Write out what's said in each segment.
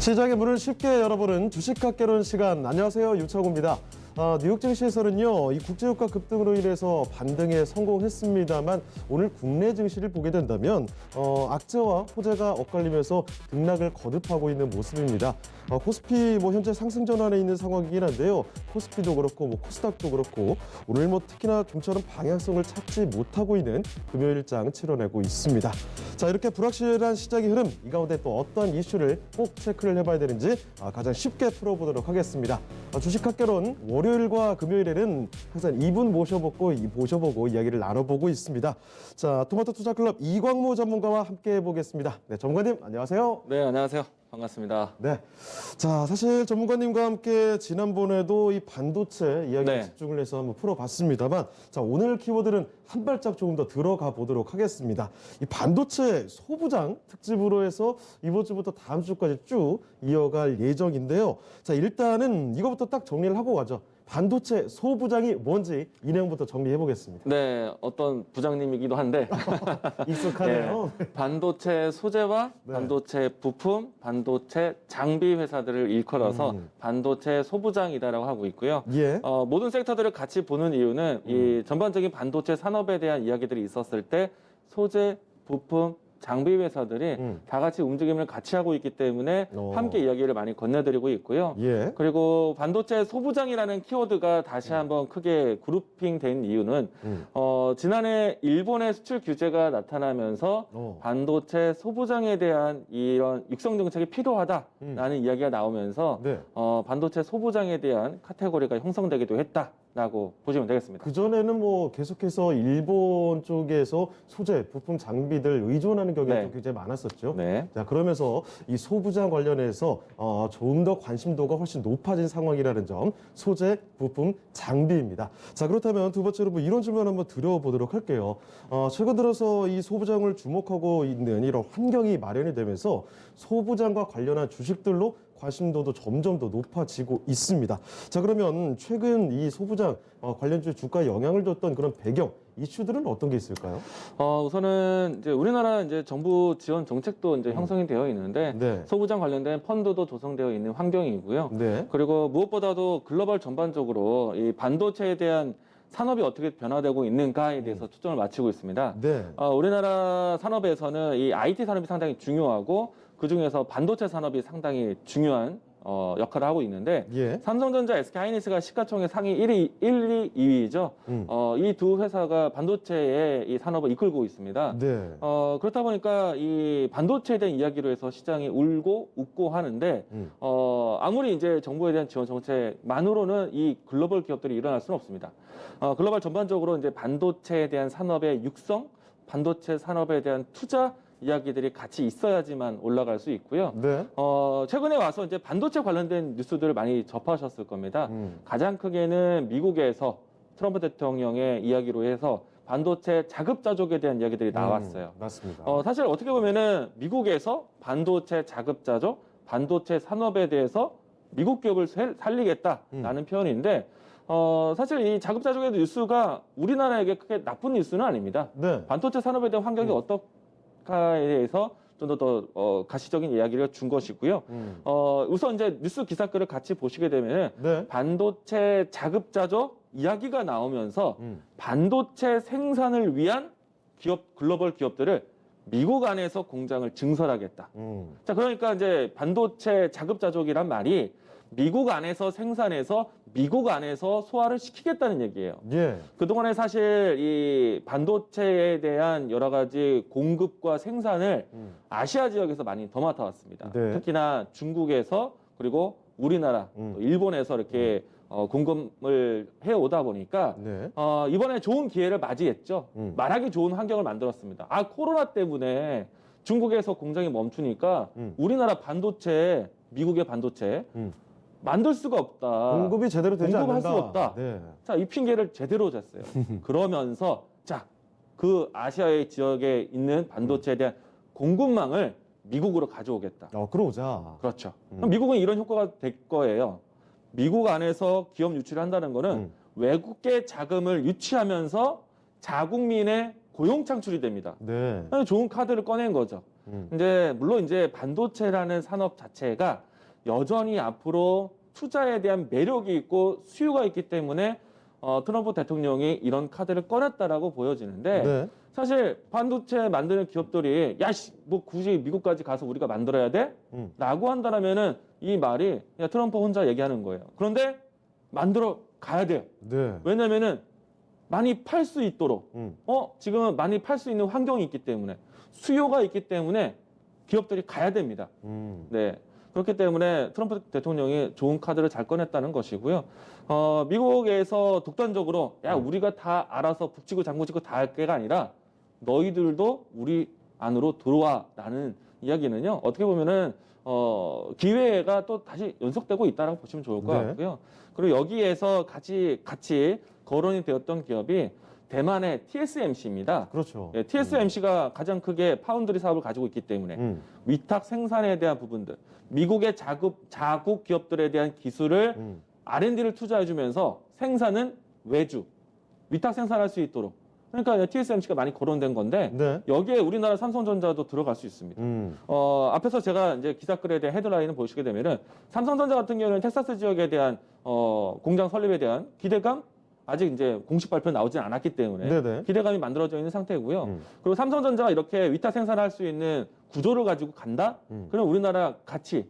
시장의 문을 쉽게 열어보는 주식학개론 시간. 안녕하세요, 유창호입니다. 뉴욕 증시에서는요, 이 국제유가 급등으로 인해서 반등에 성공했습니다만 오늘 국내 증시를 보게 된다면 악재와 호재가 엇갈리면서 등락을 거듭하고 있는 모습입니다. 코스피 현재 상승 전환에 있는 상황이긴 한데요. 코스피도 그렇고 코스닥도 그렇고 오늘 특히나 좀처럼 방향성을 찾지 못하고 있는 금요일장 치러내고 있습니다. 자, 이렇게 불확실한 시장의 흐름, 이 가운데 또 어떤 이슈를 꼭 체크를 해봐야 되는지 가장 쉽게 풀어보도록 하겠습니다. 주식학개론 월요일과 금요일에는 항상 이분 모셔보고 이야기를 나눠보고 있습니다. 자, 토마토 투자클럽 이광모 전문가와 함께 해보겠습니다. 네, 전문가님 안녕하세요. 네, 안녕하세요. 반갑습니다. 네. 자, 사실 전문가님과 함께 지난번에도 이 반도체 이야기에 네. 집중을 해서 한번 풀어봤습니다만, 자, 오늘 키워드는 한 발짝 조금 더 들어가 보도록 하겠습니다. 이 반도체 소부장 특집으로 해서 이번 주부터 다음 주까지 쭉 이어갈 예정인데요. 자, 일단은 이거부터 딱 정리를 하고 가죠. 반도체 소부장이 뭔지 이 내용부터 정리해 보겠습니다. 네, 어떤 부장님이기도 한데 익숙하네요. 네, 반도체 소재와 네. 반도체 부품, 반도체 장비 회사들을 일컬어서 반도체 소부장이다라고 하고 있고요. 예. 모든 섹터들을 같이 보는 이유는 이 전반적인 반도체 산업에 대한 이야기들이 있었을 때 소재, 부품, 장비 회사들이 다 같이 움직임을 같이 하고 있기 때문에 함께 이야기를 많이 건네드리고 있고요. 예. 그리고 반도체 소부장이라는 키워드가 다시 한번 크게 그룹핑된 이유는 지난해 일본의 수출 규제가 나타나면서 반도체 소부장에 대한 이런 육성 정책이 필요하다라는 이야기가 나오면서 네. 반도체 소부장에 대한 카테고리가 형성되기도 했다라고 보시면 되겠습니다. 그전에는 계속해서 일본 쪽에서 소재, 부품, 장비들 의존하는 경우가 네. 좀 굉장히 많았었죠. 네. 자, 그러면서 이 소부장 관련해서 조금 더 관심도가 훨씬 높아진 상황이라는 점, 소재, 부품, 장비입니다. 자, 그렇다면 두 번째로 이런 질문 한번 드려보도록 할게요. 최근 들어서 이 소부장을 주목하고 있는 이런 환경이 마련이 되면서 소부장과 관련한 주식들로 관심도도 점점 더 높아지고 있습니다. 자, 그러면 최근 이 소부장 관련주 주가에 영향을 줬던 그런 배경, 이슈들은 어떤 게 있을까요? 우선은 이제 우리나라 이제 정부 지원 정책도 이제 형성이 되어 있는데 네. 소부장 관련된 펀드도 조성되어 있는 환경이고요. 네. 그리고 무엇보다도 글로벌 전반적으로 이 반도체에 대한 산업이 어떻게 변화되고 있는가에 대해서 초점을 맞추고 있습니다. 네. 우리나라 산업에서는 이 IT 산업이 상당히 중요하고 그 중에서 반도체 산업이 상당히 중요한 역할을 하고 있는데 예. 삼성전자, SK하이닉스가 시가총액 상위 1위, 1, 2, 2위죠. 이 두 회사가 반도체의 이 산업을 이끌고 있습니다. 네. 그렇다 보니까 이 반도체에 대한 이야기로 해서 시장이 울고 웃고 하는데 아무리 이제 정부에 대한 지원 정책만으로는 이 글로벌 기업들이 일어날 수는 없습니다. 글로벌 전반적으로 이제 반도체에 대한 산업의 육성, 반도체 산업에 대한 투자 이야기들이 같이 있어야지만 올라갈 수 있고요. 네. 최근에 와서 이제 반도체 관련된 뉴스들을 많이 접하셨을 겁니다. 가장 크게는 미국에서 트럼프 대통령의 이야기로 해서 반도체 자급자족에 대한 이야기들이 나왔어요. 맞습니다. 사실 어떻게 보면은 미국에서 반도체 자급자족, 반도체 산업에 대해서 미국 기업을 살리겠다라는 표현인데, 사실 이 자급자족의 뉴스가 우리나라에게 크게 나쁜 뉴스는 아닙니다. 네. 반도체 산업에 대한 환경이 어떨까에 대해서 좀 더 가시적인 이야기를 준 것이고요. 우선 이제 뉴스 기사글을 같이 보시게 되면 네. 반도체 자급자족 이야기가 나오면서 반도체 생산을 위한 글로벌 기업들을 미국 안에서 공장을 증설하겠다. 자, 그러니까 이제 반도체 자급자족이란 말이 미국 안에서 생산해서 미국 안에서 소화를 시키겠다는 얘기예요. 예. 그동안에 사실 이 반도체에 대한 여러 가지 공급과 생산을 아시아 지역에서 많이 더 맡아왔습니다. 네. 특히나 중국에서 그리고 우리나라, 또 일본에서 이렇게 공급을 해오다 보니까 네. 이번에 좋은 기회를 맞이했죠. 말하기 좋은 환경을 만들었습니다. 코로나 때문에 중국에서 공장이 멈추니까 우리나라 반도체, 미국의 반도체 만들 수가 없다. 공급이 제대로 되지 공급할 않는다. 수가 없다. 네. 자, 이 핑계를 제대로 댔어요. 그러면서 자, 그 아시아의 지역에 있는 반도체에 대한 공급망을 미국으로 가져오겠다. 그러자. 그렇죠. 그럼 미국은 이런 효과가 될 거예요. 미국 안에서 기업 유치를 한다는 거는 외국계 자금을 유치하면서 자국민의 고용 창출이 됩니다. 네. 좋은 카드를 꺼낸 거죠. 이제 물론 이제 반도체라는 산업 자체가 여전히 앞으로 투자에 대한 매력이 있고 수요가 있기 때문에 트럼프 대통령이 이런 카드를 꺼냈다라고 보여지는데 네. 사실 반도체 만드는 기업들이 뭐 굳이 미국까지 가서 우리가 만들어야 돼? 라고 한다면은 이 말이 그냥 트럼프 혼자 얘기하는 거예요. 그런데 만들어 가야 돼요. 네. 왜냐면은 많이 팔 수 있도록 지금은 많이 팔 수 있는 환경이 있기 때문에 수요가 있기 때문에 기업들이 가야 됩니다. 네. 그렇기 때문에 트럼프 대통령이 좋은 카드를 잘 꺼냈다는 것이고요. 미국에서 독단적으로 우리가 다 알아서 북치고 장구치고 다 할 게가 아니라 너희들도 우리 안으로 들어와라는 이야기는요. 어떻게 보면은 기회가 또 다시 연속되고 있다라고 보시면 좋을 것 네. 같고요. 그리고 여기에서 같이 거론이 되었던 기업이 대만의 TSMC입니다. 그렇죠. 예, TSMC가 가장 크게 파운드리 사업을 가지고 있기 때문에 위탁 생산에 대한 부분들, 미국의 자국 기업들에 대한 기술을 R&D를 투자해주면서 생산은 외주, 위탁 생산할 수 있도록. 그러니까 TSMC가 많이 거론된 건데 네. 여기에 우리나라 삼성전자도 들어갈 수 있습니다. 앞에서 제가 이제 기사글에 대한 헤드라인을 보시게 되면은 삼성전자 같은 경우는 텍사스 지역에 대한 공장 설립에 대한 기대감 아직 이제 공식 발표 나오진 않았기 때문에 네네. 기대감이 만들어져 있는 상태고요. 그리고 삼성전자가 이렇게 위탁 생산할 수 있는 구조를 가지고 간다? 그럼 우리나라 같이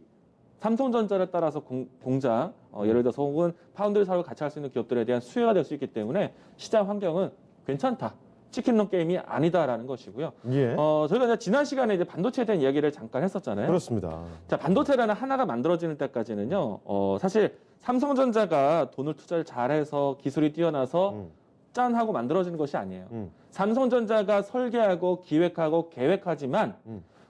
삼성전자를 따라서 공장, 예를 들어서 혹은 파운드리 사업을 같이 할 수 있는 기업들에 대한 수혜가 될 수 있기 때문에 시장 환경은 괜찮다. 치킨런 게임이 아니다라는 것이고요. 예. 저희가 이제 지난 시간에 이제 반도체에 대한 이야기를 잠깐 했었잖아요. 그렇습니다. 자, 반도체라는 하나가 만들어지는 때까지는요, 사실 삼성전자가 돈을 투자를 잘해서 기술이 뛰어나서 짠 하고 만들어지는 것이 아니에요. 삼성전자가 설계하고 기획하고 계획하지만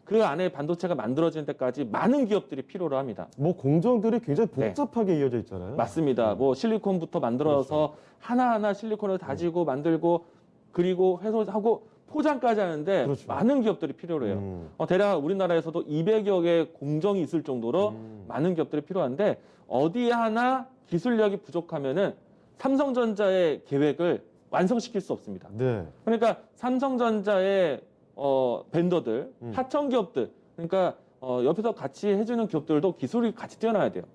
그 안에 반도체가 만들어지는 데까지 많은 기업들이 필요로 합니다. 뭐 공정들이 굉장히 복잡하게 이어져 있잖아요. 맞습니다. 뭐 실리콘부터 만들어서 하나하나 실리콘을 다지고 만들고 그리고 회수하고 포장까지 하는데 그렇죠. 많은 기업들이 필요로 해요. 대략 우리나라에서도 200여 개의 공정이 있을 정도로 많은 기업들이 필요한데 어디 하나 기술력이 부족하면은 삼성전자의 계획을 완성시킬 수 없습니다. 네. 그러니까 삼성전자의 벤더들, 하청 기업들, 그러니까 옆에서 같이 해주는 기업들도 기술이 같이 뛰어나야 돼요.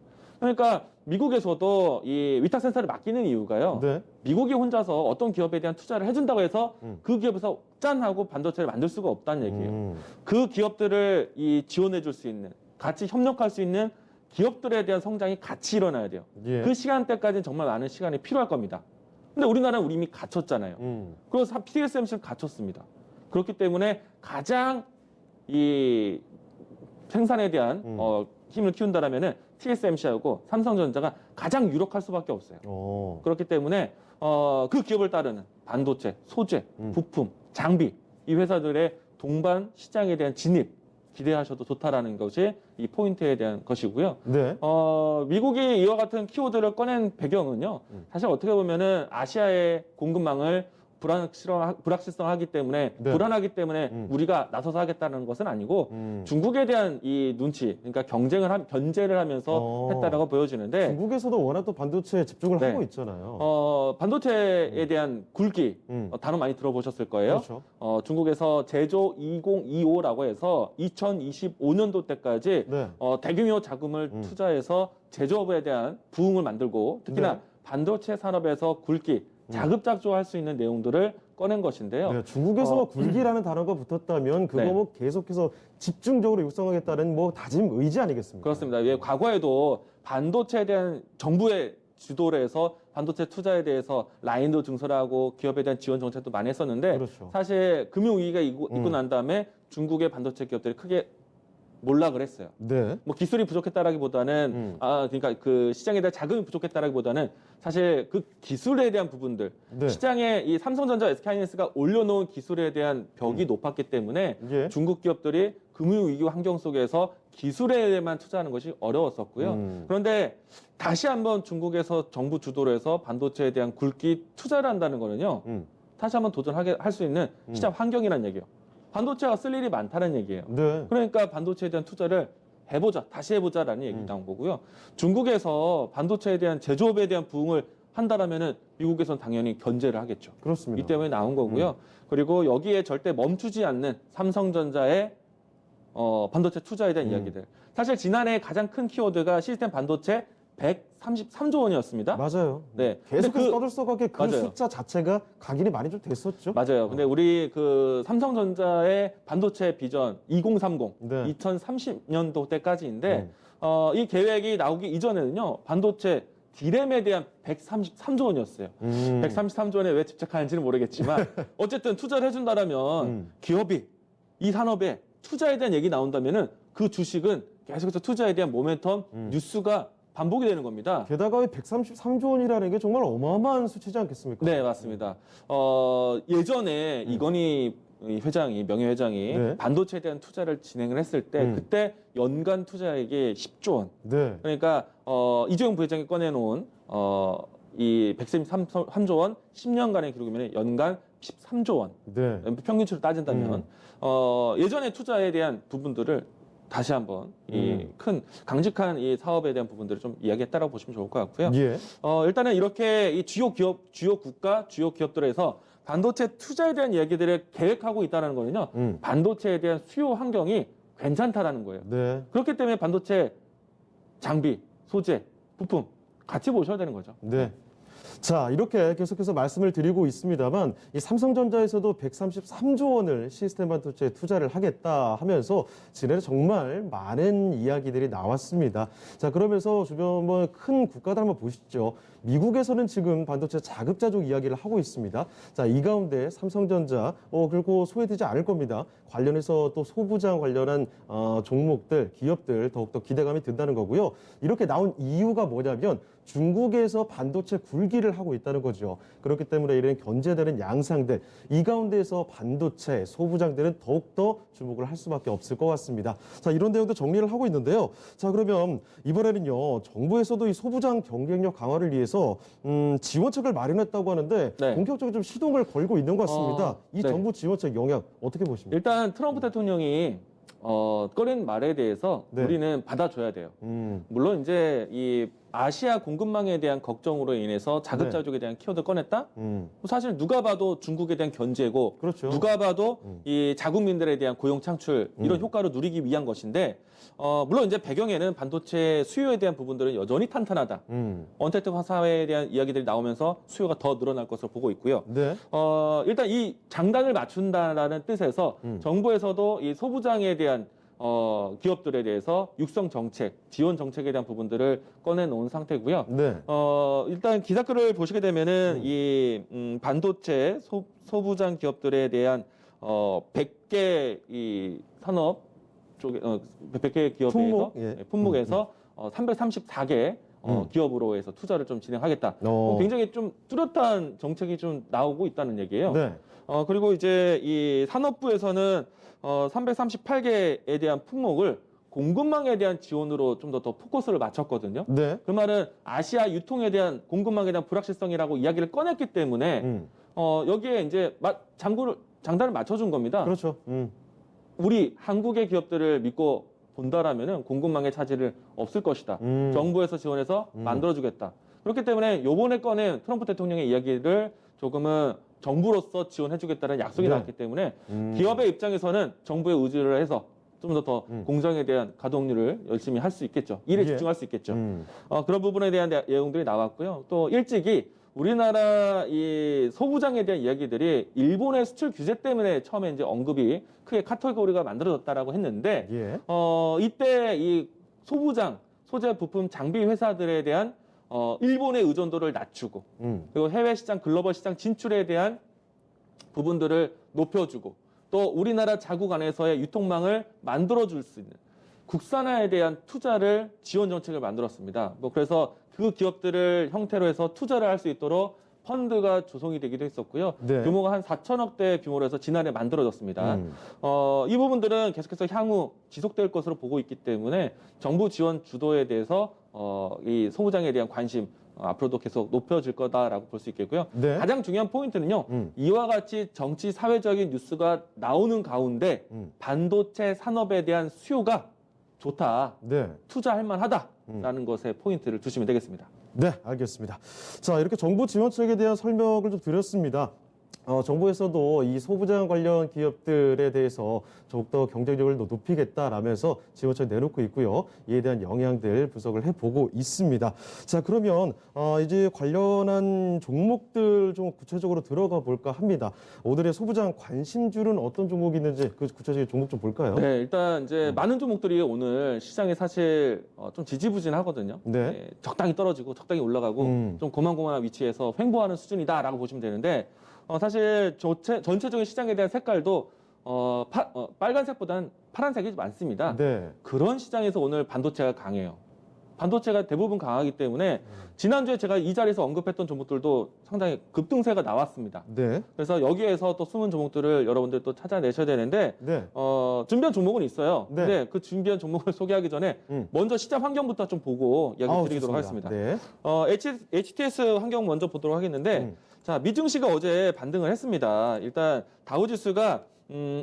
그러니까 미국에서도 이 위탁 센터를 맡기는 이유가요. 네. 미국이 혼자서 어떤 기업에 대한 투자를 해준다고 해서 그 기업에서 짠 하고 반도체를 만들 수가 없다는 얘기예요. 그 기업들을 지원해줄 수 있는, 같이 협력할 수 있는 기업들에 대한 성장이 같이 일어나야 돼요. 예. 그 시간대까지는 정말 많은 시간이 필요할 겁니다. 근데 우리나라는 이미 갇혔잖아요. 그래서 TSMC는 갇혔습니다. 그렇기 때문에 가장 이 생산에 대한 힘을 키운다라면은 TSMC하고 삼성전자가 가장 유력할 수밖에 없어요. 그렇기 때문에 그 기업을 따르는 반도체, 소재, 부품, 장비 이 회사들의 동반 시장에 대한 진입 기대하셔도 좋다라는 것이 이 포인트에 대한 것이고요. 네. 미국이 이와 같은 키워드를 꺼낸 배경은요. 사실 어떻게 보면은 아시아의 공급망을 불확실성하기 때문에 네. 불안하기 때문에 우리가 나서서 하겠다는 것은 아니고 중국에 대한 이 눈치, 그러니까 견제를 하면서 했다라고 보여지는데 중국에서도 워낙 또 반도체에 집중을 네. 하고 있잖아요. 반도체에 대한 굴기 단어 많이 들어보셨을 거예요. 그렇죠. 중국에서 제조 2025라고 해서 2025년도 때까지 네. 대규모 자금을 투자해서 제조업에 대한 부흥을 만들고 특히나 네. 반도체 산업에서 굴기 자급자족할 수 있는 내용들을 꺼낸 것인데요. 네, 중국에서 뭐 굴기라는 단어가 붙었다면 그거 네. 뭐 계속해서 집중적으로 육성하겠다는 뭐 다짐 의지 아니겠습니까? 그렇습니다. 예, 과거에도 반도체에 대한 정부의 주도를 해서 반도체 투자에 대해서 라인도 증설하고 기업에 대한 지원 정책도 많이 했었는데 그렇죠. 사실 금융위기가 있고 난 다음에 중국의 반도체 기업들이 크게 몰락을 했어요. 네. 뭐 기술이 부족했다라기보다는 그러니까 그 시장에 대한 자금이 부족했다라기보다는 사실 그 기술에 대한 부분들 네. 시장에 이 삼성전자, SK하이닉스가 올려놓은 기술에 대한 벽이 높았기 때문에 예. 중국 기업들이 금융위기 환경 속에서 기술에만 투자하는 것이 어려웠었고요. 그런데 다시 한번 중국에서 정부 주도로 해서 반도체에 대한 굵기 투자를 한다는 거는요. 다시 한번 도전하게 할 수 있는 시장 환경이라는 얘기예요. 반도체가 쓸 일이 많다는 얘기예요. 네. 그러니까 반도체에 대한 투자를 해보자, 다시 해보자라는 얘기 나온 거고요. 중국에서 반도체에 대한 제조업에 대한 부흥을 한다라면은 미국에서는 당연히 견제를 하겠죠. 그렇습니다. 이 때문에 나온 거고요. 그리고 여기에 절대 멈추지 않는 삼성전자의 반도체 투자에 대한 이야기들. 사실 지난해 가장 큰 키워드가 시스템 반도체 133조 원이었습니다. 맞아요. 네. 계속해서 떠들썩하게 그 맞아요. 숫자 자체가 각인이 많이 좀 됐었죠. 맞아요. 근데 우리 그 삼성전자의 반도체 비전 2030, 네. 2030년도 때까지인데 이 계획이 나오기 이전에는요. 반도체 디램에 대한 133조 원이었어요. 133조 원에 왜 집착하는지는 모르겠지만 어쨌든 투자를 해준다라면 기업이 이 산업에 투자에 대한 얘기 나온다면은 그 주식은 계속해서 투자에 대한 모멘텀 뉴스가 반복이 되는 겁니다. 게다가 133조 원이라는 게 정말 어마어마한 수치지 않겠습니까? 네, 맞습니다. 예전에 이건희 회장이, 명예회장이 네. 반도체에 대한 투자를 진행을 했을 때 그때 연간 투자액이 10조 원. 네. 그러니까 이재용 부회장이 꺼내놓은 이 133조 원 10년간의 기록이면 연간 13조 원. 네. 평균치로 따진다면 예전에 투자에 대한 부분들을 다시 한번 이 큰 강직한 이 사업에 대한 부분들을 좀 이야기했다라고 보시면 좋을 것 같고요. 예. 일단은 이렇게 이 주요 기업, 주요 국가, 주요 기업들에서 반도체 투자에 대한 이야기들을 계획하고 있다는 거는요. 반도체에 대한 수요 환경이 괜찮다라는 거예요. 네. 그렇기 때문에 반도체 장비, 소재, 부품 같이 보셔야 되는 거죠. 네. 자, 이렇게 계속해서 말씀을 드리고 있습니다만 이 삼성전자에서도 133조 원을 시스템 반도체에 투자를 하겠다 하면서 지난해 정말 많은 이야기들이 나왔습니다. 자, 그러면서 주변 뭐 큰 국가들 한번 보시죠. 미국에서는 지금 반도체 자급자족 이야기를 하고 있습니다. 자, 이 가운데 삼성전자 결코 소외되지 않을 겁니다. 관련해서 또 소부장 관련한 종목들, 기업들 더욱더 기대감이 든다는 거고요. 이렇게 나온 이유가 뭐냐면 중국에서 반도체 굴기를 하고 있다는 거죠. 그렇기 때문에 이런 견제되는 양상들, 이 가운데에서 반도체 소부장들은 더욱더 주목을 할 수밖에 없을 것 같습니다. 자, 이런 내용도 정리를 하고 있는데요. 자, 그러면 이번에는요, 정부에서도 이 소부장 경쟁력 강화를 위해서 지원책을 마련했다고 하는데 네. 본격적으로 좀 시동을 걸고 있는 것 같습니다. 이 네. 정부 지원책 영향 어떻게 보십니까? 일단 트럼프 대통령이 꺼낸 말에 대해서 네. 우리는 받아줘야 돼요. 물론 이제 이 아시아 공급망에 대한 걱정으로 인해서 자급자족에 대한 키워드 꺼냈다? 사실 누가 봐도 중국에 대한 견제고 그렇죠. 누가 봐도 이 자국민들에 대한 고용 창출 이런 효과를 누리기 위한 것인데 물론 이제 배경에는 반도체 수요에 대한 부분들은 여전히 탄탄하다. 언택트 사회에 대한 이야기들이 나오면서 수요가 더 늘어날 것으로 보고 있고요. 네. 일단 이 장단을 맞춘다라는 뜻에서 정부에서도 이 소부장에 대한 기업들에 대해서 육성 정책, 지원 정책에 대한 부분들을 꺼내놓은 상태고요. 네. 일단 기사글을 보시게 되면은 이 반도체 소부장 기업들에 대한 100개 이 산업 쪽에 100개 기업에서 품목, 예. 품목에서 334개 기업으로 해서 투자를 좀 진행하겠다. 굉장히 좀 뚜렷한 정책이 좀 나오고 있다는 얘기예요. 네. 그리고 이제 이 산업부에서는 338개에 대한 품목을 공급망에 대한 지원으로 좀 더 포커스를 맞췄거든요. 네. 그 말은 아시아 유통에 대한 공급망에 대한 불확실성이라고 이야기를 꺼냈기 때문에 여기에 이제 장단을 맞춰준 겁니다. 그렇죠. 우리 한국의 기업들을 믿고 본다라면은 공급망의 차질을 없을 것이다. 정부에서 지원해서 만들어주겠다. 그렇기 때문에 요번에 꺼낸 트럼프 대통령의 이야기를 조금은 정부로서 지원해주겠다는 약속이 네. 나왔기 때문에 기업의 입장에서는 정부의 의지를 해서 좀 더 공정에 대한 가동률을 열심히 할 수 있겠죠. 일에 예. 집중할 수 있겠죠. 그런 부분에 대한 내용들이 나왔고요. 또 일찍이 우리나라 이 소부장에 대한 이야기들이 일본의 수출 규제 때문에 처음에 이제 언급이 크게 카테고리가 만들어졌다라고 했는데 예. 이때 이 소부장, 소재 부품 장비 회사들에 대한 일본의 의존도를 낮추고 그리고 해외 시장, 글로벌 시장 진출에 대한 부분들을 높여주고 또 우리나라 자국 안에서의 유통망을 만들어줄 수 있는 국산화에 대한 투자를 지원 정책을 만들었습니다. 그래서 그 기업들을 형태로 해서 투자를 할 수 있도록 펀드가 조성이 되기도 했었고요. 네. 규모가 한 4천억대 규모로 해서 지난해 만들어졌습니다. 이 부분들은 계속해서 향후 지속될 것으로 보고 있기 때문에 정부 지원 주도에 대해서 이 소부장에 대한 관심 앞으로도 계속 높여질 거다라고 볼 수 있겠고요. 네. 가장 중요한 포인트는요. 이와 같이 정치 사회적인 뉴스가 나오는 가운데 반도체 산업에 대한 수요가 좋다. 네. 투자할 만하다라는 것에 포인트를 두시면 되겠습니다. 네, 알겠습니다. 자, 이렇게 정부 지원책에 대한 설명을 좀 드렸습니다. 정부에서도 이 소부장 관련 기업들에 대해서 더욱더 경쟁력을 높이겠다라면서 지원책을 내놓고 있고요. 이에 대한 영향들 분석을 해보고 있습니다. 자, 그러면 이제 관련한 종목들 좀 구체적으로 들어가 볼까 합니다. 오늘의 소부장 관심주는 어떤 종목이 있는지 그 구체적인 종목 좀 볼까요? 네, 일단 이제 많은 종목들이 오늘 시장에 사실 좀 지지부진하거든요. 네. 적당히 떨어지고 적당히 올라가고 좀 고만고만한 위치에서 횡보하는 수준이다라고 보시면 되는데 사실 전체적인 시장에 대한 색깔도 빨간색보다는 파란색이 많습니다. 네. 그런 시장에서 오늘 반도체가 강해요. 반도체가 대부분 강하기 때문에 지난주에 제가 이 자리에서 언급했던 종목들도 상당히 급등세가 나왔습니다. 네. 그래서 여기에서 또 숨은 종목들을 여러분들 또 찾아내셔야 되는데 네. 준비한 종목은 있어요. 네. 근데 그 준비한 종목을 소개하기 전에 먼저 시장 환경부터 좀 보고 이야기 드리도록 하겠습니다. 네. HTS 환경 먼저 보도록 하겠는데 자, 미증시가 어제 반등을 했습니다. 일단 다우지수가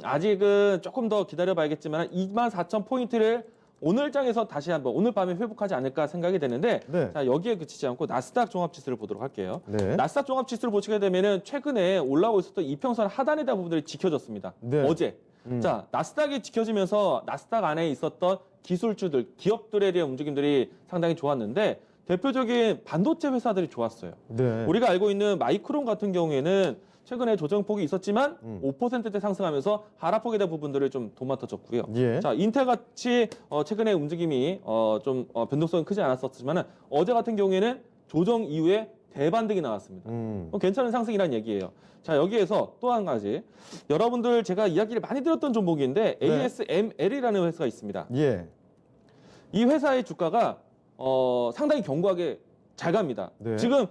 아직은 조금 더 기다려봐야겠지만 24,000포인트를 오늘 장에서 다시 한번 오늘 밤에 회복하지 않을까 생각이 되는데 네. 자, 여기에 그치지 않고 나스닥 종합지수를 보도록 할게요. 네. 나스닥 종합지수를 보시게 되면은 최근에 올라오고 있었던 이평선 하단에 대한 부분들이 지켜졌습니다. 네. 어제. 자, 나스닥이 지켜지면서 나스닥 안에 있었던 기술주들, 기업들에 대한 움직임들이 상당히 좋았는데 대표적인 반도체 회사들이 좋았어요. 네. 우리가 알고 있는 마이크론 같은 경우에는 최근에 조정폭이 있었지만 5%대 상승하면서 하락폭에 대한 부분들을 좀 도맡아줬고요. 예. 자, 인텔같이 최근에 움직임이 좀 변동성이 크지 않았었지만 어제 같은 경우에는 조정 이후에 대반등이 나왔습니다. 괜찮은 상승이라는 얘기예요. 자, 여기에서 또 한 가지 여러분들 제가 이야기를 많이 들었던 종목인데 네. ASML이라는 회사가 있습니다. 예. 이 회사의 주가가 상당히 견고하게 잘 갑니다. 네. 지금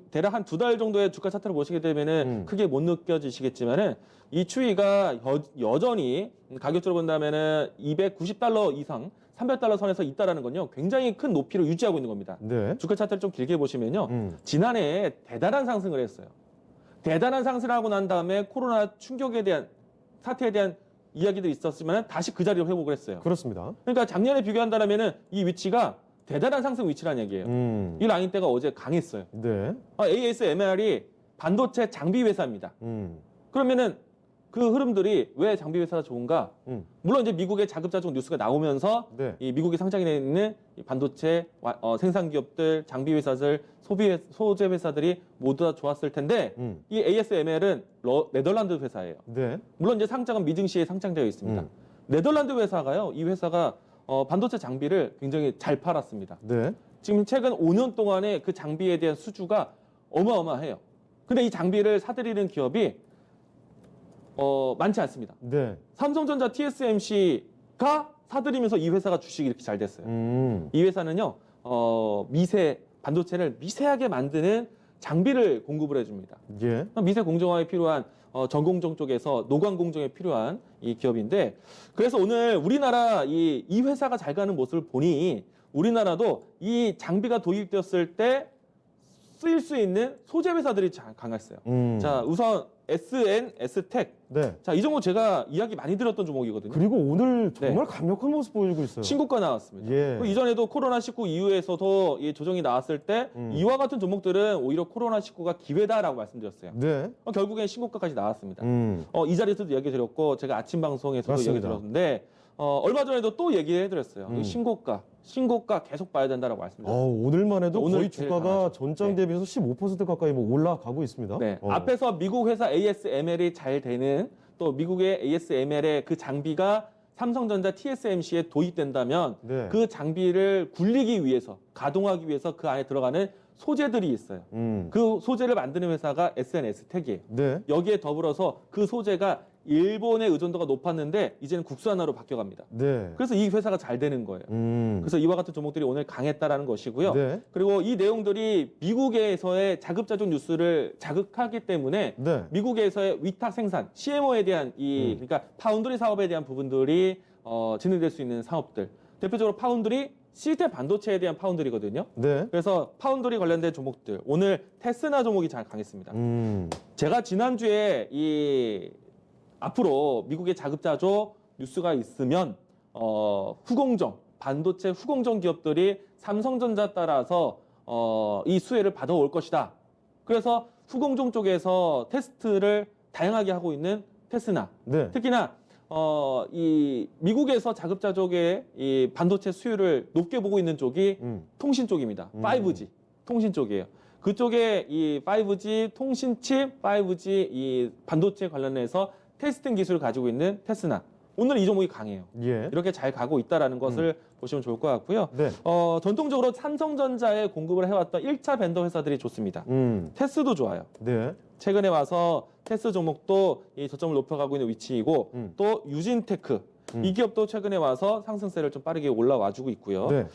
대략 한 2달 정도의 주가 차트를 보시게 되면은 크게 못 느껴지시겠지만은 이 추이가 여전히 가격적으로 본다면은 290달러 이상, 300달러 선에서 있다라는 건요. 굉장히 큰 높이로 유지하고 있는 겁니다. 네. 주가 차트를 좀 길게 보시면요. 지난해에 대단한 상승을 했어요. 대단한 상승을 하고 난 다음에 코로나 충격에 대한 사태에 대한 이야기들이 있었지만 다시 그 자리로 회복을 했어요. 그렇습니다. 그러니까 작년에 비교한다면은 이 위치가 대단한 상승 위치라는 얘기예요. 이 라인대가 어제 강했어요. 네. ASML이 반도체 장비 회사입니다. 그러면은 그 흐름들이 왜 장비 회사가 좋은가? 물론 이제 미국의 자급자족 뉴스가 나오면서 네. 이 미국에 상장이 돼 있는 이 반도체 생산 기업들, 장비 회사들, 소재 회사들이 모두 다 좋았을 텐데 이 ASML은 네덜란드 회사예요. 네. 물론 이제 상장은 미증시에 상장되어 있습니다. 네덜란드 회사가요. 이 회사가 반도체 장비를 굉장히 잘 팔았습니다. 네. 지금 최근 5년 동안에 그 장비에 대한 수주가 어마어마해요. 근데 이 장비를 사들이는 기업이 많지 않습니다. 네. 삼성전자 TSMC가 사들이면서 이 회사가 주식이 이렇게 잘 됐어요. 이 회사는요, 반도체를 미세하게 만드는 장비를 공급을 해줍니다. 예. 미세 공정화에 필요한 전공정 쪽에서 노광 공정에 필요한 이 기업인데 그래서 오늘 우리나라 이 회사가 잘 가는 모습을 보니 우리나라도 이 장비가 도입되었을 때 쓰일 수 있는 소재 회사들이 강했어요. 자, 우선 SNS텍. 네. 자, 이 종목 제가 이야기 많이 들었던 종목이거든요. 그리고 오늘 정말 강력한 모습 보여주고 있어요. 신고가 나왔습니다. 예. 그 이전에도 코로나19 이후에서도 이 조정이 나왔을 때 이와 같은 종목들은 오히려 코로나19가 기회다라고 말씀드렸어요. 네. 결국엔 신고가까지 나왔습니다. 이 자리에서도 얘기 드렸고 제가 아침 방송에서도 맞습니다. 얘기 드렸는데 얼마 전에도 또 얘기해드렸어요. 신고가 계속 봐야 된다라고 말씀드렸어요. 오늘만 해도 오늘 거의 제일 주가가 강하죠. 전장 대비해서 15% 가까이 뭐 올라가고 있습니다. 네. 앞에서 미국 회사 ASML이 잘 되는 또 미국의 ASML의 그 장비가 삼성전자 TSMC에 도입된다면 네. 그 장비를 굴리기 위해서 가동하기 위해서 그 안에 들어가는 소재들이 있어요. 그 소재를 만드는 회사가 SNS텍이에요. 네. 여기에 더불어서 그 소재가 일본의 의존도가 높았는데 이제는 국산화로 바뀌어갑니다. 네. 그래서 이 회사가 잘 되는 거예요. 그래서 이와 같은 종목들이 오늘 강했다라는 것이고요. 네. 그리고 이 내용들이 미국에서의 자급자족 뉴스를 자극하기 때문에 네. 미국에서의 위탁 생산, CMO에 대한 그러니까 파운드리 사업에 대한 부분들이 진행될 수 있는 사업들. 대표적으로 파운드리, 시스템 반도체에 대한 파운드리거든요. 네. 그래서 파운드리 관련된 종목들. 오늘 테스나 종목이 잘 강했습니다. 제가 지난주에 앞으로 미국의 자급자족 뉴스가 있으면 반도체 후공정 기업들이 삼성전자 따라서 이 수혜를 받아올 것이다. 그래서 후공정 쪽에서 테스트를 다양하게 하고 있는 테스나, 네. 특히나 이 미국에서 자급자족의 이 반도체 수요를 높게 보고 있는 쪽이 통신 쪽입니다. 5G 통신 쪽이에요. 그쪽에 이 5G 통신 칩, 5G 이 반도체 관련해서 테스팅 기술을 가지고 있는 테스나. 오늘 이 종목이 강해요. 예. 이렇게 잘 가고 있다라는 것을 보시면 좋을 것 같고요. 네. 전통적으로 삼성전자에 공급을 해왔던 1차 벤더 회사들이 좋습니다. 테스도 좋아요. 네. 최근에 와서 테스 종목도 이 저점을 높여가고 있는 위치이고 또 유진테크 이 기업도 최근에 와서 상승세를 좀 빠르게 올라와주고 있고요. 네.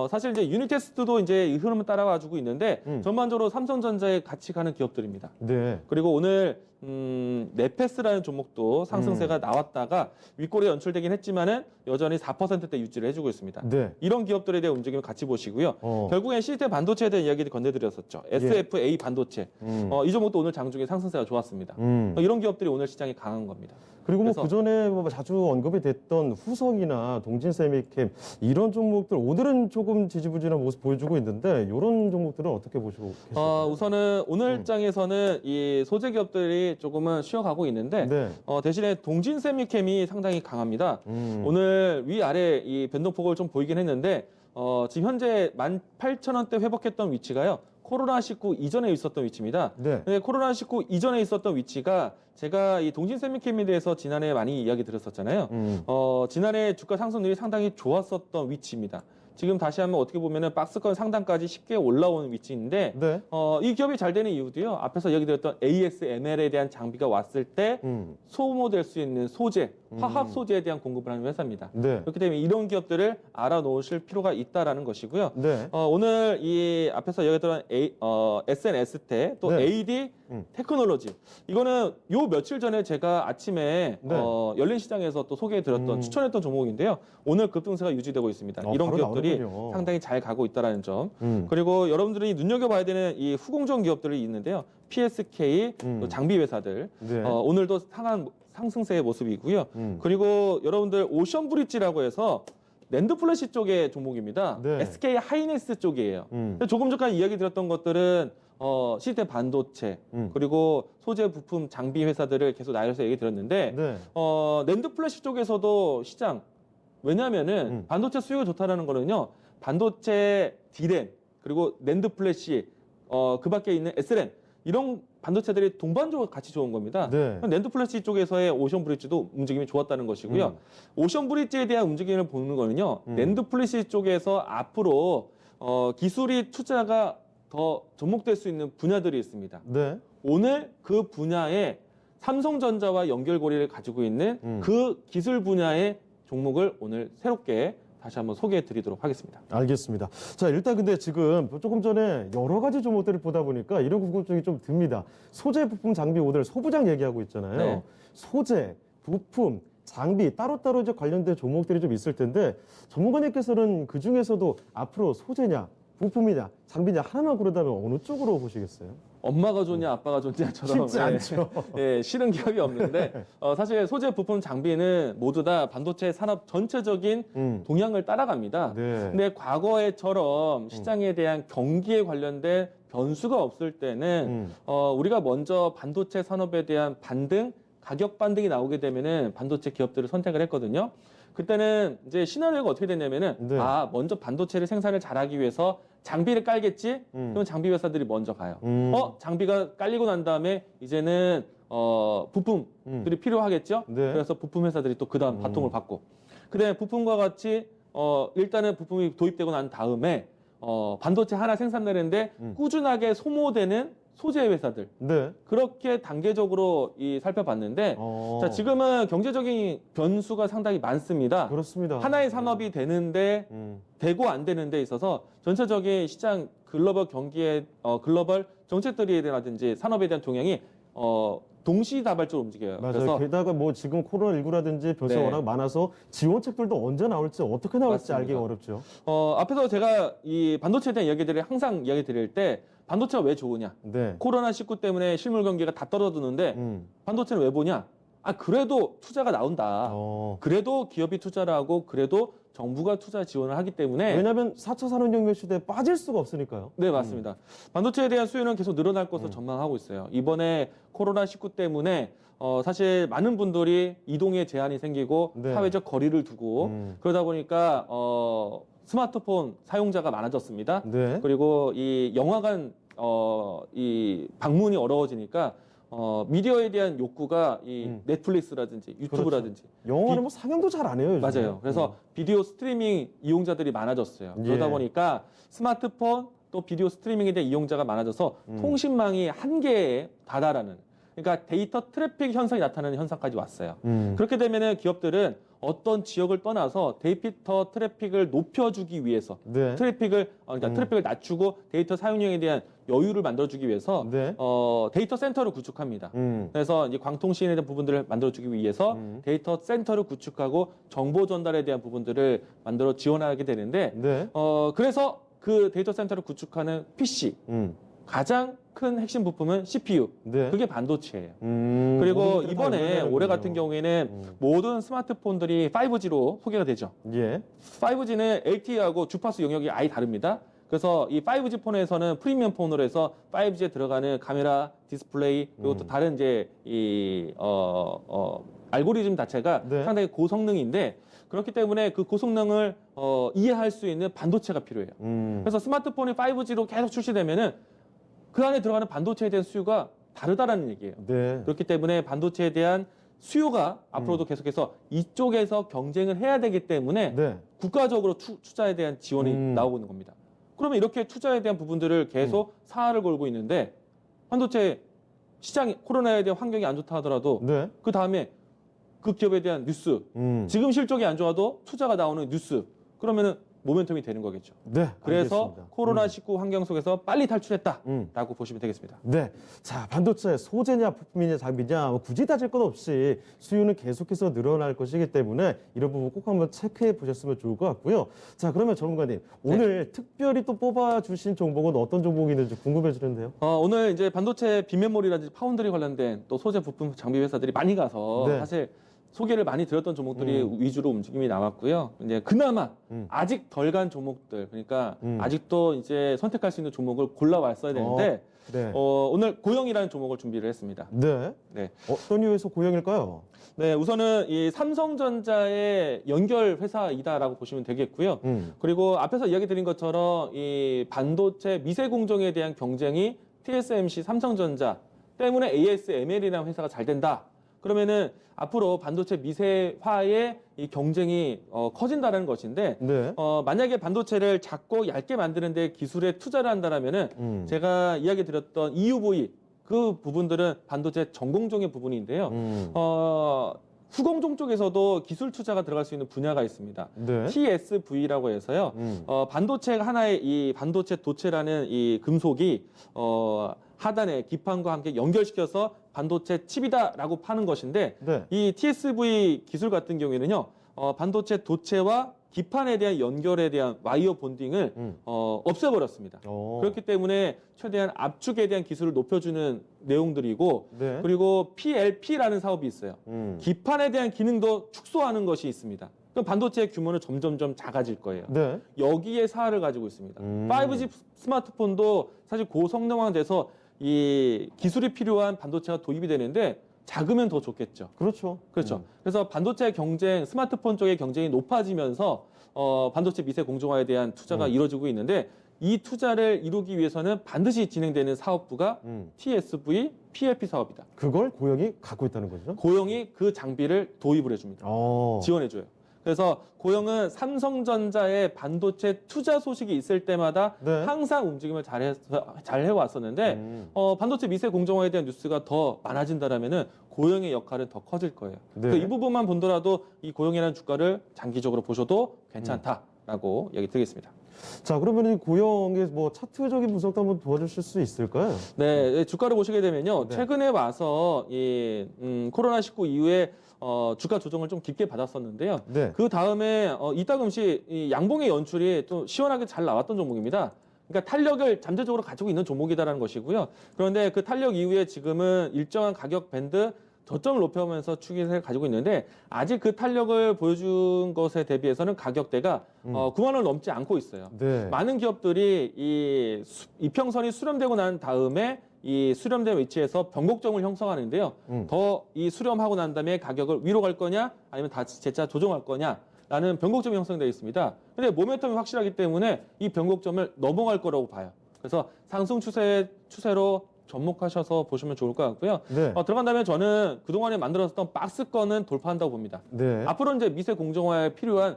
사실 이제 유니테스트도 이제 이 흐름을 따라와주고 있는데 전반적으로 삼성전자에 같이 가는 기업들입니다. 네. 그리고 오늘 네페스라는 종목도 상승세가 나왔다가 윗골에 연출되긴 했지만은 여전히 4%대 유지를 해주고 있습니다. 네. 이런 기업들에 대한 움직임을 같이 보시고요. 결국엔 시스템 반도체에 대한 이야기를 건네드렸었죠. SFA 반도체. 이 종목도 오늘 장중에 상승세가 좋았습니다. 이런 기업들이 오늘 시장에 강한 겁니다. 그리고 뭐 그래서- 그전에 뭐 자주 언급이 됐던 후성이나 동진세미캠 이런 종목들 오늘은 조금 지지부진한 모습 보여주고 있는데 이런 종목들은 어떻게 보시고 계실까요? 우선은 오늘 장에서는 이 소재 기업들이 조금은 쉬어가고 있는데 네. 대신에 동진세미캠이 상당히 강합니다. 음. 오늘 위아래 이 변동폭을 좀 보이긴 했는데 지금 현재 18,000원대 회복했던 위치가요. 코로나19 이전에 있었던 위치입니다. 네. 근데 코로나19 이전에 있었던 위치가 제가 이 동진세미캠에 대해서 지난해 많이 이야기 드렸었잖아요. 지난해 주가 상승률이 상당히 좋았었던 위치입니다. 지금 다시 한번 어떻게 보면은 박스권 상단까지 쉽게 올라오는 위치인데 네. 이 기업이 잘 되는 이유도요. 앞에서 얘기 드렸던 ASML에 대한 장비가 왔을 때 소모될 수 있는 소재, 화학 소재에 대한 공급을 하는 회사입니다. 네. 그렇기 때문에 이런 기업들을 알아놓으실 필요가 있다라는 것이고요. 네. 오늘 이 앞에서 얘기했던 SNS테 또 네. AD 테크놀로지 이거는 요 며칠 전에 제가 아침에 네. 열린 시장에서 또 소개해드렸던 추천했던 종목인데요. 오늘 급등세가 유지되고 있습니다. 이런 바로 기업들이 나오는군요. 상당히 잘 가고 있다는 점. 그리고 여러분들이 눈여겨봐야 되는 이 후공정 기업들이 있는데요. PSK, 또 장비 회사들. 네. 오늘도 상승세의 모습이고요. 그리고 여러분들 오션브릿지라고 해서 랜드 플래시 쪽의 종목입니다. 네. SK 하이닉스 쪽이에요. 근데 조금 전까지 이야기 드렸던 것들은 시스템 반도체 그리고 소재 부품 장비 회사들을 계속 나열해서 얘기 드렸는데 네. 랜드 플래시 쪽에서도 시장 왜냐하면은 반도체 수요가 좋다라는 거는요 반도체 D램 그리고 랜드 플래시 그 밖에 있는 SRAM 이런 반도체들이 동반적으로 같이 좋은 겁니다. 네. 랜드 플래시 쪽에서의 오션 브릿지도 움직임이 좋았다는 것이고요. 오션 브릿지에 대한 움직임을 보는 거는요. 랜드 플래시 쪽에서 앞으로 기술이 투자가 더 접목될 수 있는 분야들이 있습니다. 네. 오늘 그 분야에 삼성전자와 연결고리를 가지고 있는 그 기술 분야의 종목을 오늘 새롭게 다시 한번 소개해 드리도록 하겠습니다. 알겠습니다. 자, 일단 근데 지금 조금 전에 여러 가지 종목들을 보다 보니까 이런 궁금증이 좀 듭니다. 소재, 부품, 장비 오늘 소부장 얘기하고 있잖아요. 네. 소재, 부품, 장비 따로따로 이제 관련된 종목들이 좀 있을 텐데 전문가님께서는 그 중에서도 앞으로 소재냐, 부품이냐, 장비냐 하나만 고르다면 어느 쪽으로 보시겠어요? 엄마가 좋냐 아빠가 좋냐처럼 쉽지 않죠. 싫은 기업이 없는데 사실 소재 부품 장비는 모두 다 반도체 산업 전체적인 동향을 따라갑니다. 네. 근데 과거에처럼 시장에 대한 경기에 관련된 변수가 없을 때는 우리가 먼저 반도체 산업에 대한 반등, 가격 반등이 나오게 되면은 반도체 기업들을 선택을 했거든요. 그때는 이제 시나리오가 어떻게 됐냐면은 네. 먼저 반도체를 생산을 잘하기 위해서 장비를 깔겠지? 그럼 장비 회사들이 먼저 가요. 장비가 깔리고 난 다음에 이제는 부품들이 필요하겠죠? 네. 그래서 부품 회사들이 또 그 다음 바통을 받고 그다음에 부품과 같이 일단은 부품이 도입되고 난 다음에 반도체 하나 생산되는데 꾸준하게 소모되는 소재 회사들 네. 그렇게 단계적으로 살펴봤는데 자, 지금은 경제적인 변수가 상당히 많습니다. 그렇습니다. 하나의 산업이 되는데 되고 안 되는 데 있어서 전체적인 시장 글로벌 경기의 글로벌 정책들이라든지 산업에 대한 동향이 동시다발적으로 움직여요. 맞아요. 그래서 게다가 뭐 지금 코로나19라든지 변수가 네. 워낙 많아서 지원책들도 언제 나올지 어떻게 나올지 맞습니다. 알기가 어렵죠. 앞에서 제가 이 반도체에 대한 이야기들을 항상 이야기 드릴 때 반도체가 왜 좋으냐? 네. 코로나19 때문에 실물 경기가 다 떨어지는데 반도체는 왜 보냐? 그래도 투자가 나온다. 어. 그래도 기업이 투자를 하고 그래도 정부가 투자 지원을 하기 때문에 왜냐하면 4차 산업혁명 시대에 빠질 수가 없으니까요. 네, 맞습니다. 반도체에 대한 수요는 계속 늘어날 것으로 전망하고 있어요. 이번에 코로나19 때문에 사실 많은 분들이 이동에 제한이 생기고 네. 사회적 거리를 두고 그러다 보니까 스마트폰 사용자가 많아졌습니다. 네. 그리고 이 영화관 이 방문이 어려워지니까 미디어에 대한 욕구가 이 넷플릭스라든지 유튜브라든지 영화는 뭐 상영도 잘 안 해요. 요즘에. 맞아요. 그래서 비디오 스트리밍 이용자들이 많아졌어요. 예. 그러다 보니까 스마트폰 또 비디오 스트리밍에 대한 이용자가 많아져서 통신망이 한계에 다다라는 그러니까 데이터 트래픽 현상이 나타나는 현상까지 왔어요. 그렇게 되면은 기업들은 어떤 지역을 떠나서 데이터 트래픽을 높여주기 위해서 네. 트래픽을 낮추고 데이터 사용량에 대한 여유를 만들어주기 위해서 네. 데이터 센터를 구축합니다. 그래서 이제 광통신에 대한 부분들을 만들어주기 위해서 데이터 센터를 구축하고 정보 전달에 대한 부분들을 만들어 지원하게 되는데 네. 그래서 그 데이터 센터를 구축하는 PC 가장 큰 핵심 부품은 CPU. 네. 그게 반도체예요. 그리고 모든 것들이 다 이번에 연결되는군요. 올해 같은 경우에는 모든 스마트폰들이 5G로 소개가 되죠. 예. 5G는 LTE하고 주파수 영역이 아예 다릅니다. 그래서 이 5G 폰에서는 프리미엄 폰으로 해서 5G에 들어가는 카메라, 디스플레이 그리고 또 다른 이제 알고리즘 자체가 네. 상당히 고성능인데 그렇기 때문에 그 고성능을 이해할 수 있는 반도체가 필요해요. 그래서 스마트폰이 5G로 계속 출시되면은 그 안에 들어가는 반도체에 대한 수요가 다르다라는 얘기예요. 네. 그렇기 때문에 반도체에 대한 수요가 앞으로도 계속해서 이쪽에서 경쟁을 해야 되기 때문에 네. 국가적으로 투자에 대한 지원이 나오고 있는 겁니다. 그러면 이렇게 투자에 대한 부분들을 계속 사활을 걸고 있는데 반도체 시장이 코로나에 대한 환경이 안 좋다 하더라도 네. 그 다음에 그 기업에 대한 뉴스 지금 실적이 안 좋아도 투자가 나오는 뉴스 그러면은 모멘텀이 되는 거겠죠. 네. 그래서 알겠습니다. 코로나19 환경 속에서 빨리 탈출했다라고 보시면 되겠습니다. 네. 자, 반도체 소재냐 부품이냐 장비냐 뭐 굳이 따질 것 없이 수요는 계속해서 늘어날 것이기 때문에 이런 부분 꼭 한번 체크해 보셨으면 좋을 것 같고요. 자, 그러면 전문가님 오늘 특별히 또 뽑아 주신 종목은 어떤 종목이 있는지 궁금해지는데요. 오늘 이제 반도체 빈메모리라든지 파운드리 관련된 또 소재 부품 장비 회사들이 많이 가서 네. 사실 소개를 많이 드렸던 종목들이 위주로 움직임이 나왔고요. 이제 그나마 아직 덜 간 종목들, 그러니까 아직도 이제 선택할 수 있는 종목을 골라왔어야 되는데 네. 오늘 고영이라는 종목을 준비를 했습니다. 네. 네. 어떤 이유에서 고영일까요? 네, 우선은 이 삼성전자의 연결 회사이다라고 보시면 되겠고요. 그리고 앞에서 이야기 드린 것처럼 이 반도체 미세 공정에 대한 경쟁이 TSMC, 삼성전자 때문에 ASML이라는 회사가 잘 된다. 그러면은 앞으로 반도체 미세화의 이 경쟁이 커진다는 것인데 네. 만약에 반도체를 작고 얇게 만드는 데 기술에 투자를 한다면은 제가 이야기 드렸던 EUV 그 부분들은 반도체 전공종의 부분인데요. 후공종 쪽에서도 기술 투자가 들어갈 수 있는 분야가 있습니다. 네. TSV라고 해서요. 반도체 하나의 이 반도체 도체라는 이 금속이 하단에 기판과 함께 연결시켜서 반도체 칩이다라고 파는 것인데 네. 이 TSV 기술 같은 경우에는요. 반도체 도체와 기판에 대한 연결에 대한 와이어 본딩을 없애버렸습니다. 그렇기 때문에 최대한 압축에 대한 기술을 높여주는 내용들이고 네. 그리고 PLP라는 사업이 있어요. 기판에 대한 기능도 축소하는 것이 있습니다. 그럼 반도체의 규모는 점점점 작아질 거예요. 네. 여기에 사활을 가지고 있습니다. 5G 스마트폰도 사실 고성능화돼서 이 기술이 필요한 반도체가 도입이 되는데 작으면 더 좋겠죠. 그렇죠. 그렇죠. 그래서 반도체 경쟁, 스마트폰 쪽의 경쟁이 높아지면서 반도체 미세 공정화에 대한 투자가 이루어지고 있는데 이 투자를 이루기 위해서는 반드시 진행되는 사업부가 TSV, PLP 사업이다. 그걸 고영이 갖고 있다는 거죠? 고영이 그 장비를 도입을 해줍니다. 지원해줘요. 그래서 고영은 삼성전자의 반도체 투자 소식이 있을 때마다 네. 항상 움직임을 잘 해왔었는데 반도체 미세 공정화에 대한 뉴스가 더 많아진다라면은 고영의 역할은 더 커질 거예요. 네. 그래서 이 부분만 본더라도 이 고영이라는 주가를 장기적으로 보셔도 괜찮다라고 얘기 드리겠습니다. 자, 그러면 이 고영의 뭐 차트적인 분석도 한번 도와주실 수 있을까요? 네, 주가를 보시게 되면요. 네. 최근에 와서 이 코로나19 이후에 주가 조정을 좀 깊게 받았었는데요. 네. 그 다음에 이따금씩 이 양봉의 연출이 또 시원하게 잘 나왔던 종목입니다. 그러니까 탄력을 잠재적으로 가지고 있는 종목이다라는 것이고요. 그런데 그 탄력 이후에 지금은 일정한 가격 밴드 저점을 높여오면서 추기세를 가지고 있는데 아직 그 탄력을 보여준 것에 대비해서는 가격대가 9만 원을 넘지 않고 있어요. 네. 많은 기업들이 이 이평선이 수렴되고 난 다음에 이 수렴된 위치에서 변곡점을 형성하는데요. 더 이 수렴하고 난 다음에 가격을 위로 갈 거냐 아니면 다시 재차 조정할 거냐라는 변곡점이 형성되어 있습니다. 근데 모멘텀이 확실하기 때문에 이 변곡점을 넘어갈 거라고 봐요. 그래서 상승 추세로 접목하셔서 보시면 좋을 것 같고요. 네. 들어간다면 저는 그동안에 만들었던 박스권은 돌파한다고 봅니다. 네. 앞으로 이제 미세 공정화에 필요한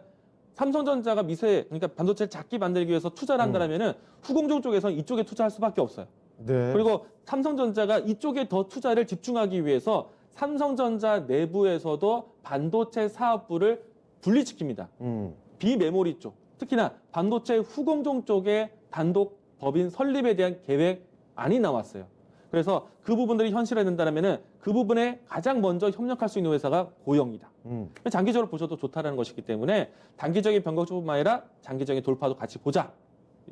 삼성전자가 그러니까 반도체를 작게 만들기 위해서 투자를 한다면은 후공정 쪽에서는 이쪽에 투자할 수밖에 없어요. 네. 그리고 삼성전자가 이쪽에 더 투자를 집중하기 위해서 삼성전자 내부에서도 반도체 사업부를 분리시킵니다. 비메모리 쪽, 특히나 반도체 후공정 쪽에 단독 법인 설립에 대한 계획안이 나왔어요. 그래서 그 부분들이 현실화된다면은 그 부분에 가장 먼저 협력할 수 있는 회사가 고영이다. 장기적으로 보셔도 좋다는 것이기 때문에 단기적인 변곡뿐만 아니라 장기적인 돌파도 같이 보자.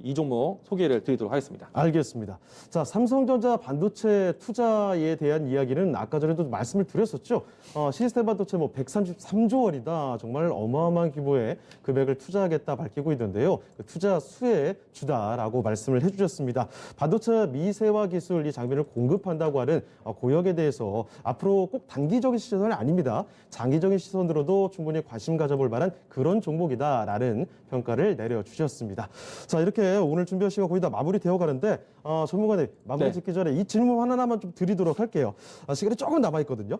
이 종목 소개를 드리도록 하겠습니다. 알겠습니다. 자, 삼성전자 반도체 투자에 대한 이야기는 아까 전에도 말씀을 드렸었죠. 시스템 반도체 뭐 133조 원이다. 정말 어마어마한 규모의 금액을 투자하겠다 밝히고 있는데요. 그 투자 수의 주다라고 말씀을 해주셨습니다. 반도체 미세화 기술 이 장비를 공급한다고 하는 고역에 대해서 앞으로 꼭 단기적인 시선이 아닙니다. 장기적인 시선으로도 충분히 관심 가져볼 만한 그런 종목이다라는 평가를 내려주셨습니다. 자, 이렇게 오늘 준비한 시간 거의 다 마무리되어 가는데 전문가님 마무리 네. 짓기 전에 이 질문 하나만 좀 드리도록 할게요. 시간이 조금 남아있거든요.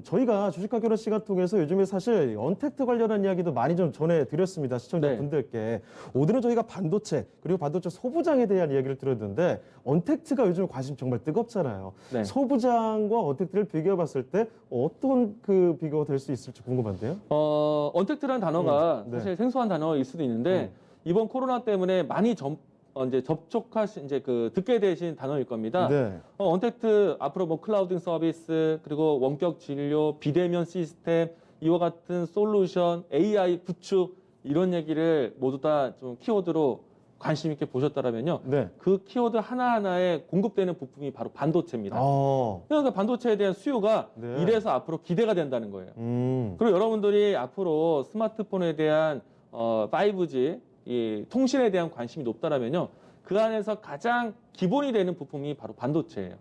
저희가 주식학교로 시간 통해서 요즘에 사실 언택트 관련한 이야기도 많이 좀 전해드렸습니다. 시청자분들께. 오늘은 저희가 반도체 그리고 반도체 소부장에 대한 이야기를 들었는데 언택트가 요즘 관심 정말 뜨겁잖아요. 네. 소부장과 언택트를 비교해봤을 때 어떤 그 비교가 될 수 있을지 궁금한데요. 언택트라는 단어가 네. 사실 생소한 단어일 수도 있는데 이번 코로나 때문에 많이 이제 접촉하신 이제 듣게 되신 단어일 겁니다. 네. 언택트 앞으로 뭐 클라우딩 서비스 그리고 원격 진료, 비대면 시스템 이와 같은 솔루션, AI 구축 이런 얘기를 모두 다 좀 키워드로 관심 있게 보셨다라면요. 네. 그 키워드 하나하나에 공급되는 부품이 바로 반도체입니다. 아, 그러니까 반도체에 대한 수요가 네. 이래서 앞으로 기대가 된다는 거예요. 음. 그리고 여러분들이 앞으로 스마트폰에 대한 5G 이 통신에 대한 관심이 높다라면요. 그 안에서 가장 기본이 되는 부품이 바로 반도체예요.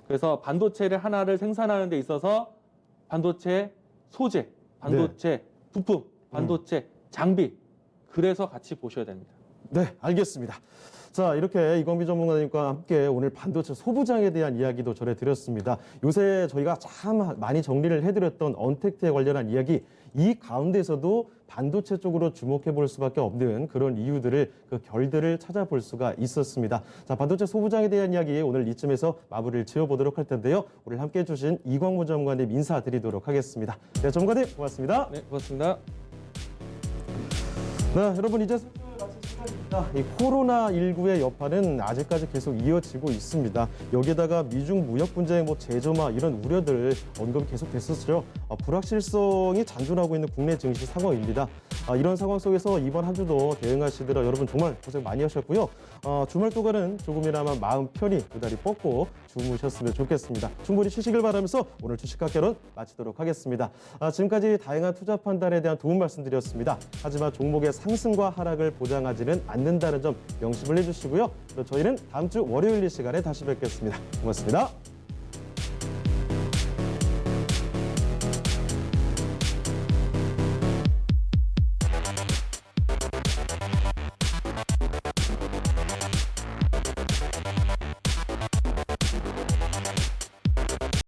그래서 반도체를 하나를 생산하는 데 있어서 반도체 소재, 반도체 부품, 반도체 장비 그래서 같이 보셔야 됩니다. 네, 알겠습니다. 자, 이렇게 이광비 전문가님과 함께 오늘 반도체 소부장에 대한 이야기도 전해드렸습니다. 요새 저희가 참 많이 정리를 해드렸던 언택트에 관련한 이야기, 이 가운데서도 반도체 쪽으로 주목해 볼 수밖에 없는 그런 이유들을, 그 결들을 찾아볼 수가 있었습니다. 자, 반도체 소부장에 대한 이야기 오늘 이쯤에서 마무리를 지어보도록 할 텐데요. 오늘 함께 해주신 이광무 전문가님 인사드리도록 하겠습니다. 네, 전문가님 고맙습니다. 네, 고맙습니다. 네, 여러분 이제 마칠 시간입니다. 이 코로나19의 여파는 아직까지 계속 이어지고 있습니다. 여기에다가 미중 무역 분쟁, 재점화 이런 우려들 언급이 계속 됐었죠. 불확실성이 잔존하고 있는 국내 증시 상황입니다. 이런 상황 속에서 이번 한 주도 대응하시느라 여러분 정말 고생 많이 하셨고요. 주말 동안은 조금이나마 마음 편히 고다리 뻗고 주무셨으면 좋겠습니다. 충분히 쉬시길 바라면서 오늘 주식학개론 마치도록 하겠습니다. 지금까지 다양한 투자 판단에 대한 도움 말씀드렸습니다. 하지만 종목의 상승과 하락을 보장하지는 않는다는 점 명심을 해주시고요. 저희는 다음 주 월요일 이 시간에 다시 뵙겠습니다. 고맙습니다.